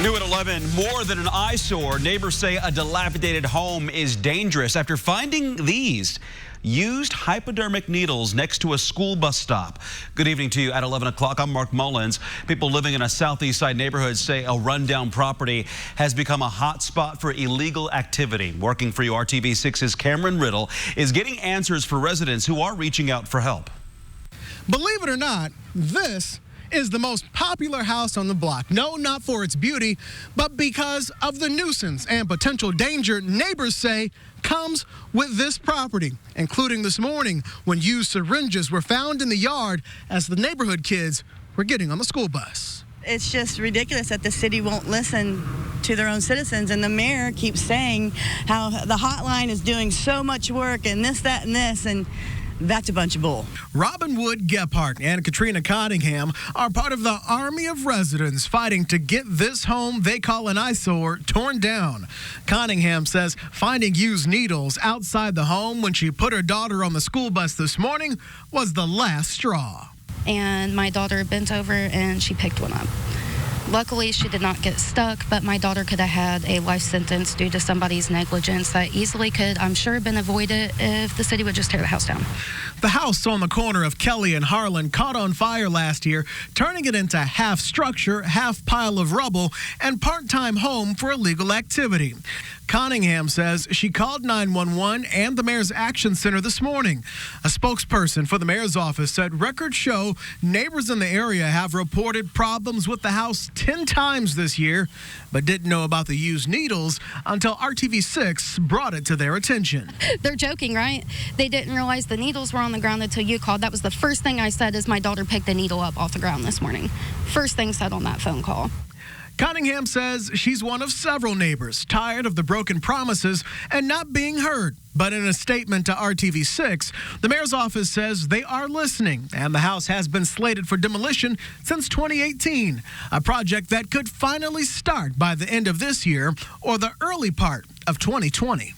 New at 11, more than an eyesore. Neighbors say a dilapidated home is dangerous after finding these used hypodermic needles next to a school bus stop. Good evening to you at 11 o'clock. I'm Mark Mullins. People living in a southeast side neighborhood say a rundown property has become a hot spot for illegal activity. Working for you, RTV6's Cameron Riddle is getting answers for residents who are reaching out for help. Believe it or not, this is the most popular house on the block. No, not for its beauty, but because of the nuisance and potential danger neighbors say comes with this property, including this morning when used syringes were found in the yard as the neighborhood kids were getting on the school bus. It's just ridiculous that the city won't listen to their own citizens, and the mayor keeps saying how the hotline is doing so much work and this, that, and this, and that's a bunch of bull. Robin Wood Gephardt and Katrina Cottingham are part of the army of residents fighting to get this home they call an eyesore torn down. Cottingham says finding used needles outside the home when she put her daughter on the school bus this morning was the last straw. And my daughter bent over and she picked one up. Luckily, she did not get stuck, but my daughter could have had a life sentence due to somebody's negligence that easily could, I'm sure, have been avoided if the city would just tear the house down. The house on the corner of Kelly and Harlan caught on fire last year, turning it into half structure, half pile of rubble, and part-time home for illegal activity. Cottingham says she called 911 and the Mayor's Action Center this morning. A spokesperson for the Mayor's office said records show neighbors in the area have reported problems with the house 10 times this year, but didn't know about the used needles until RTV6 brought it to their attention. They're joking, right? They didn't realize the needles were on the ground until you called. That was the first thing I said is my daughter picked a needle up off the ground this morning. First thing said on that phone call. Cottingham says she's one of several neighbors tired of the broken promises and not being heard. But in a statement to RTV6, the mayor's office says they are listening, and the house has been slated for demolition since 2018, a project that could finally start by the end of this year or the early part of 2020.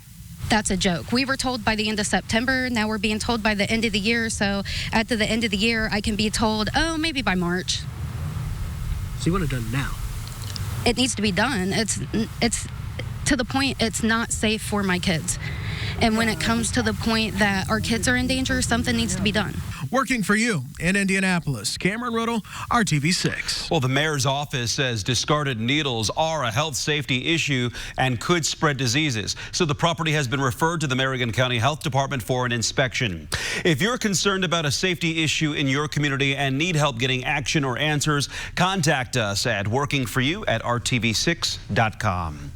That's a joke. We were told by the end of September. Now we're being told by the end of the year. So at the end of the year, I can be told, oh, maybe by March. So you want it done now? It needs to be done. It's to the point it's not safe for my kids. And when it comes to the point that our kids are in danger, something needs to be done. Working for you in Indianapolis, Cameron Riddle, RTV6. Well, the mayor's office says discarded needles are a health safety issue and could spread diseases. So the property has been referred to the Marion County Health Department for an inspection. If you're concerned about a safety issue in your community and need help getting action or answers, contact us at workingforyou@rtv6.com.